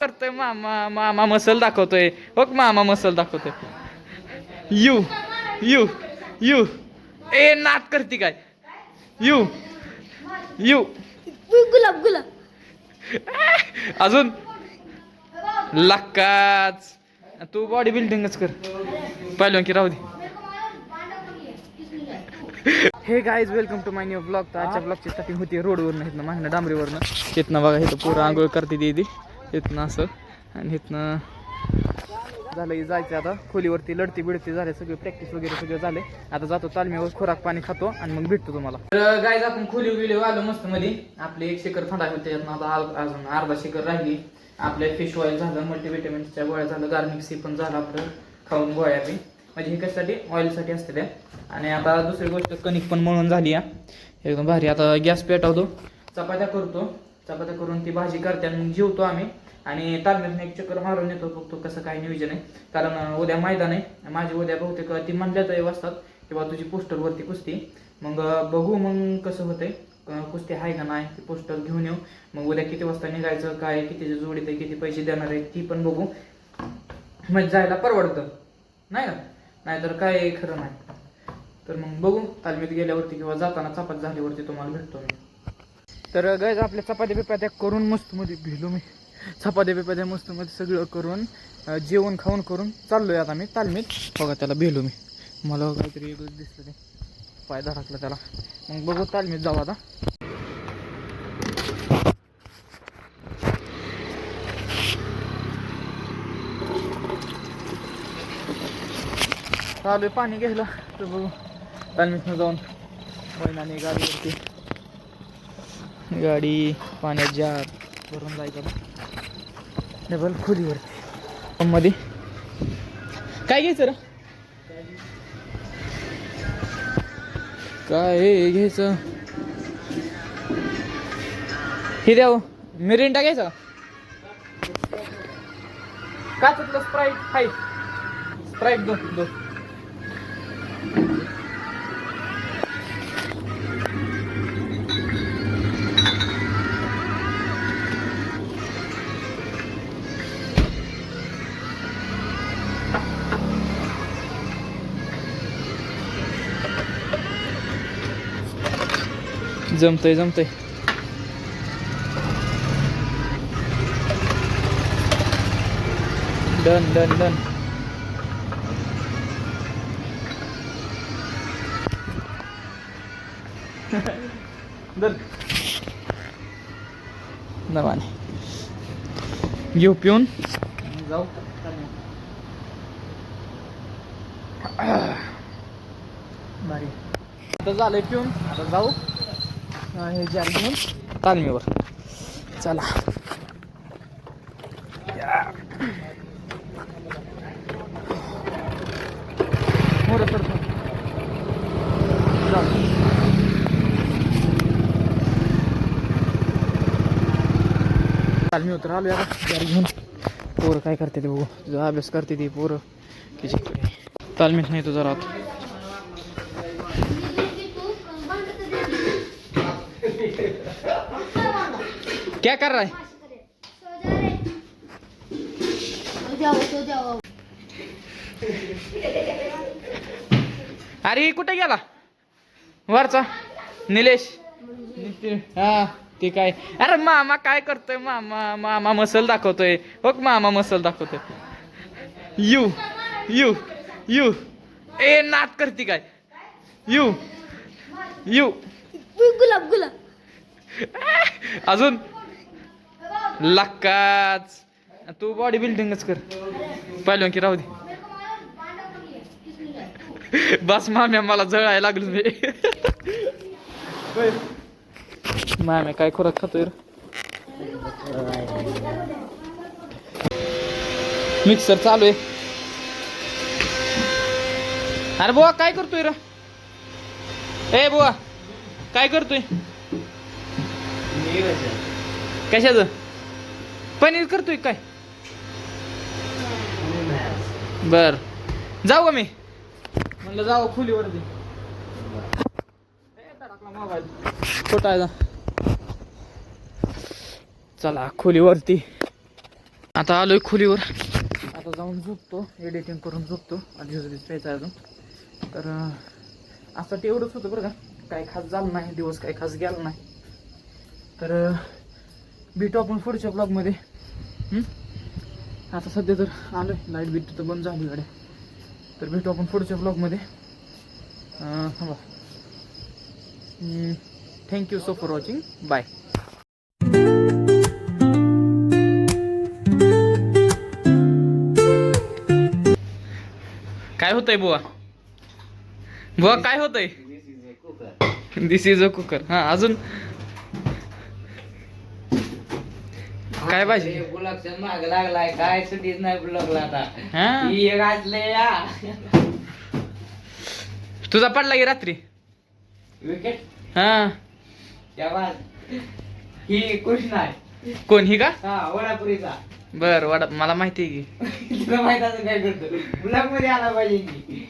करतोय मामा मामा मसल दाखवतोय हो मामा मसल दाखवतोय यू यू यू ए नात करती काय यू यू गुलाब गुलाब अजून लक्काच तू बॉडी बिल्डिंगच कर पहिलं की राहू दे. Hey guys welcome to my new blog. तर आजच्या ब्लॉगची स्टार्टिंग होती रोडवरनं इथनं मागणं डांबरीवरनं. इथनं बघा इथं पुरं आंघोळ करते ती इथनं असं आणि इथनं झालं जायचं आता खोलीवरती लढती बिडती झाले सगळे प्रॅक्टिस वगैरे सगळं झाले. आता जातो तालमीवर खोराक पाणी खातो आणि मग भेटतो तुम्हाला. तर गाईज आपण खोली बिली आलो मस्त मध्ये. आपले 1 शेकर थंडा होते त्यातनं आता अजून अर्धा शेकर राहिली. आपल्या फिश ऑइल झालं मल्टीव्हिटॅमिन्सच्या गोळ्या झालं गार्निक सी पण झालं आपलं खाऊन गोळ्या बी म्हणजे हे कशासाठी ऑइलसाठी असते त्या. आणि आता दुसरी गोष्ट कणिक पण मळून झाली या एकदम भारी. आता गॅस पेटवतो चपात्या करतो चपात्या करून ती भाजी करते आणि मग जेवतो आम्ही. आणि तालमीतून 1 चक्कर मारून येतो बघतो कसं काय नियोजन आहे. कारण उद्या मैदान आहे माझी उद्या बहुतेक ती म्हणल्यात वाजतात किंवा तुझी पोस्टरवरती कुस्ती. मग बघू मग कसं होतंय कुस्ती आहे का नाही ते पोस्टर घेऊन येऊ. मग उद्या किती वाजता निघायचं काय किती जोडीत आहे किती पैसे देणार आहेत ती पण बघू. म्हणजे जायला परवडतं नाही का नाहीतर काय खरं नाही. तर मग बघू तालमीत गेल्यावरती किंवा जाताना चपाती झाल्यावरती तुम्हाला भेटतो मी. तर गाईज आपल्या चपात्या बिपात्या करून मस्त मध्ये भेलो मी. चपात्या बिपात्या मस्त मध्ये सगळं करून जेवण खाऊन करून चाललोय आता मी तालमीत. बघा त्याला भेलो मी. मला काहीतरी वेगळंच दिसलं ते पाय धडकला त्याला. मग बघू तालमीत जाऊ आता. चालू पाणी घ्यायला तर बघू तालमीतनं जाऊन महिनाने गाडीवरती गाडी पाण्यात जार भरून जायचं डबल खोलीवरती मध्ये. काय घ्यायचं रे काय घ्यायचं हे द्यावं मिरिंडा घ्यायचा का तिथलं स्प्राईट हाय स्प्राईट दो जमतंय डन डन डन. नवाने घेऊ पिऊन जाऊ. भारी आता झालंय पिऊन आता जाऊ हे जार घेऊन तालमीवर. चला मोर करतो तालमी उतर आलो आता जार घेऊन. पोरं काय करते ते बघू तुझा अभ्यास करते ती पोरं किती तालमीत नाही तुझा राहत. क्या कर रहा है अरे कुठे गेला वरचा निलेश हा ते काय. अरे मामा काय करतोय मामा मामा मसल दाखवतोय हो मामा मसल दाखवतोय यू यू यू ए नात करती काय यू यू गुलाब गुलाब अजून लक्काच तू बॉडी बिल्डिंगच कर पहिलं की राहू दे. बस माम्या मला जळायला लागलो मी. माम्या काय खोराक खातोय मिक्सर चालू आहे. अरे बुवा काय करतोय रे ए बुवा काय करतोय कशाचं पनीर करतोय काय. बर जाऊ का मी म्हणलं जाऊ खोलीवरती. मोबाईल खोटा आहे चला खोलीवरती आता आलोय खोलीवर. आता जाऊन झोपतो, एडिटिंग करून झोपतो. आणि ज्यूस बीस प्यायचा अजून. तर आता तेवढंच होतं बरं का, काय खास झालं नाही, दिवस काय खास गेला नाही. तर भेटू आपण पुढच्या ब्लॉगमध्ये. आता सध्या तर आलोय, लाईट बीट तर बंद झाली गाड्या. तर भेटू आपण पुढच्या ब्लॉगमध्ये. थांबा. Thank you so for watching. Bye. काय होतंय बुवा? बुवा काय होतंय? This is a cooker. हा, अजून काय पाहिजे? ब्लॉगच्या माग लागलाय, काय सुटीच नाही ब्लॉगला आता. हा, ही एक असले या तुझा पडला की रात्री. विकेट हा, तेव्हा ही कृष्ण आहे. कोण ही का? हा, वडापुरीचा. बर, वाडा मला माहिती आहे की. तुला माहित असं काय करतो, ब्लॉग मध्ये आला पाहिजे की.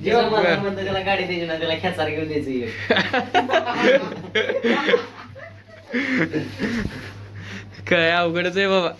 जेव्हा मला म्हणतो त्याला गाडी द्यायची ना, त्याला खेचार घेऊन द्यायची. काय अवघडच आहे बाबा.